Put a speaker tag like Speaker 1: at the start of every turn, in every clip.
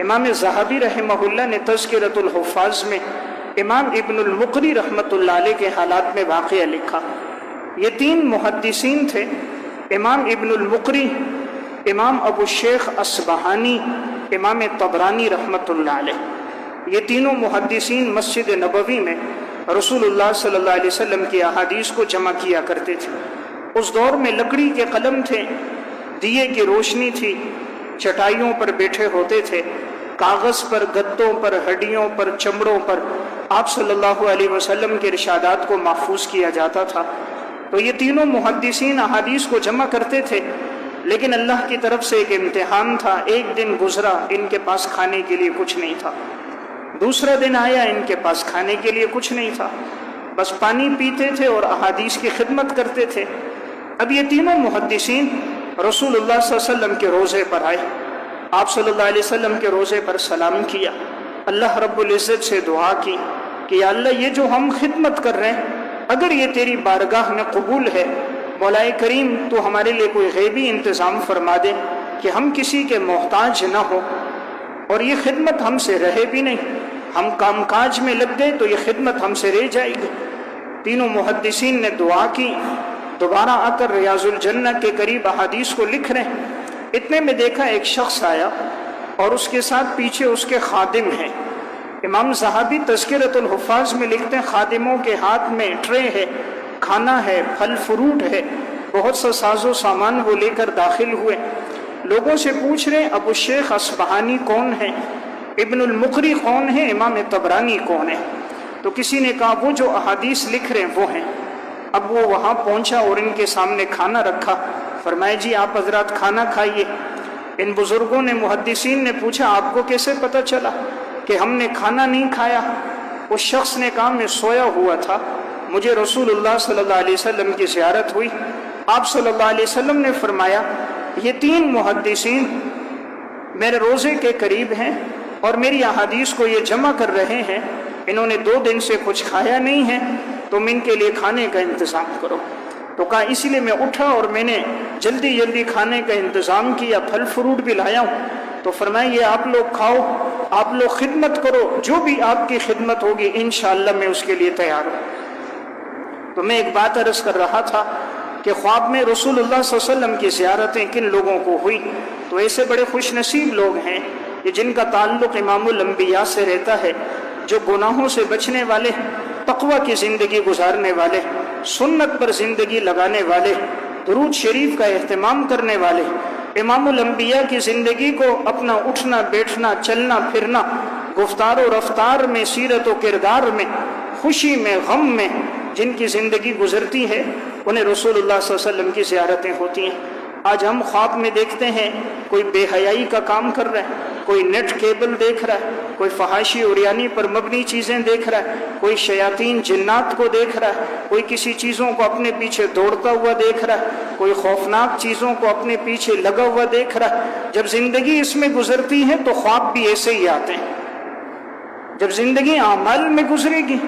Speaker 1: امام ذہبی رحمہ اللہ نے تذکرۃ الحفاظ میں امام ابن المقری رحمۃ اللہ علیہ کے حالات میں واقعہ لکھا۔ یہ تین محدثین تھے، امام ابن المقری، امام ابو الشیخ اصبہانی، امام طبرانی رحمۃ اللہ علیہ۔ یہ تینوں محدثین مسجد نبوی میں رسول اللہ صلی اللہ علیہ وسلم کی احادیث کو جمع کیا کرتے تھے۔ اس دور میں لکڑی کے قلم تھے، دیے کی روشنی تھی، چٹائیوں پر بیٹھے ہوتے تھے، کاغذ پر، گتوں پر، ہڈیوں پر، چمڑوں پر آپ صلی اللہ علیہ وسلم کے ارشادات کو محفوظ کیا جاتا تھا۔ تو یہ تینوں محدثین احادیث کو جمع کرتے تھے، لیکن اللہ کی طرف سے ایک امتحان تھا۔ ایک دن گزرا، ان کے پاس کھانے کے لیے کچھ نہیں تھا۔ دوسرا دن آیا، ان کے پاس کھانے کے لیے کچھ نہیں تھا، بس پانی پیتے تھے اور احادیث کی خدمت کرتے تھے۔ اب یہ تینوں محدثین رسول اللہ صلی اللہ علیہ وسلم کے روضے پر آئے، آپ صلی اللہ علیہ وسلم کے روضے پر سلام کیا، اللہ رب العزت سے دعا کی کہ یا اللہ یہ جو ہم خدمت کر رہے ہیں اگر یہ تیری بارگاہ میں قبول ہے، مولا کریم تو ہمارے لیے کوئی غیبی انتظام فرما دے کہ ہم کسی کے محتاج نہ ہو اور یہ خدمت ہم سے رہے بھی نہیں، ہم کام کاج میں لگ گئے تو یہ خدمت ہم سے رہ جائے گی۔ تینوں محدثین نے دعا کی، دوبارہ آ کر ریاض الجنہ کے قریب احادیث کو لکھ رہے ہیں۔ اتنے میں دیکھا ایک شخص آیا اور اس کے ساتھ پیچھے اس کے خادم ہیں۔ امام ذہبی تذکرۃ الحفاظ میں لکھتے ہیں خادموں کے ہاتھ میں ٹرے ہے، کھانا ہے، پھل فروٹ ہے، بہت سا ساز و سامان وہ لے کر داخل ہوئے۔ لوگوں سے پوچھ رہے ابو الشیخ اصبہانی کون ہے، ابن المقری کون ہے، امام طبرانی کون ہے؟ تو کسی نے کہا وہ جو احادیث لکھ رہے ہیں وہ ہیں۔ اب وہ وہاں پہنچا اور ان کے سامنے کھانا رکھا، فرمایا جی آپ حضرات کھانا کھائیے۔ ان بزرگوں نے، محدثین نے پوچھا آپ کو کیسے پتہ چلا کہ ہم نے کھانا نہیں کھایا؟ اس شخص نے کہا میں سویا ہوا تھا، مجھے رسول اللہ صلی اللہ علیہ وسلم کی زیارت ہوئی، آپ صلی اللہ علیہ وسلم نے فرمایا یہ تین محدثین میرے روزے کے قریب ہیں اور میری احادیث کو یہ جمع کر رہے ہیں، انہوں نے 2 دن سے کچھ کھایا نہیں ہے، تم ان کے لیے کھانے کا انتظام کرو۔ تو کہا اسی لیے میں اٹھا اور میں نے جلدی جلدی کھانے کا انتظام کیا، پھل فروٹ بھی لایا ہوں۔ تو فرمایا یہ آپ لوگ کھاؤ، آپ لوگ خدمت کرو، جو بھی آپ کی خدمت ہوگی انشاءاللہ میں اس کے لیے تیار ہوں۔ تو میں ایک بات عرض کر رہا تھا کہ خواب میں رسول اللہ صلی اللہ علیہ وسلم کی زیارتیں کن لوگوں کو ہوئی، تو ایسے بڑے خوش نصیب لوگ ہیں کہ جن کا تعلق امام الانبیاء سے رہتا ہے، جو گناہوں سے بچنے والے، تقوی کی زندگی گزارنے والے، سنت پر زندگی لگانے والے، درود شریف کا اہتمام کرنے والے، امام الانبیاء کی زندگی کو اپنا اٹھنا بیٹھنا چلنا پھرنا، گفتار و رفتار میں، سیرت و کردار میں، خوشی میں غم میں جن کی زندگی گزرتی ہے انہیں رسول اللہ صلی اللہ علیہ وسلم کی زیارتیں ہوتی ہیں۔ آج ہم خواب میں دیکھتے ہیں کوئی بے حیائی کا کام کر رہا ہے، کوئی نیٹ کیبل دیکھ رہا ہے، کوئی فحاشی عریانی پر مبنی چیزیں دیکھ رہا ہے، کوئی شیاطین جنات کو دیکھ رہا ہے، کوئی کسی چیزوں کو اپنے پیچھے دوڑتا ہوا دیکھ رہا ہے، کوئی خوفناک چیزوں کو اپنے پیچھے لگا ہوا دیکھ رہا ہے۔ جب زندگی اس میں گزرتی ہے تو خواب بھی ایسے ہی آتے ہیں۔ جب زندگی اعمال میں گزرے گی،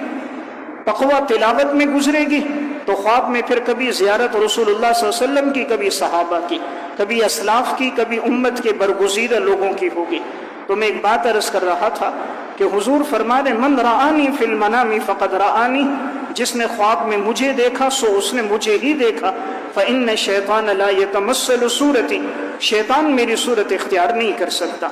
Speaker 1: تقوی تلاوت میں گزرے گی، تو خواب میں پھر کبھی زیارت رسول اللہ صلی اللہ علیہ وسلم کی، کبھی صحابہ کی، کبھی اسلاف کی، کبھی امت کے برگزیدہ لوگوں کی ہوگی۔ تو میں ایک بات عرض کر رہا تھا کہ حضور فرما رہے من رآنی فی المنام فقد رآنی، جس نے خواب میں مجھے دیکھا سو اس نے مجھے ہی دیکھا۔ فإن الشیطان لا یتمثل صورتی، شیطان میری صورت اختیار نہیں کر سکتا۔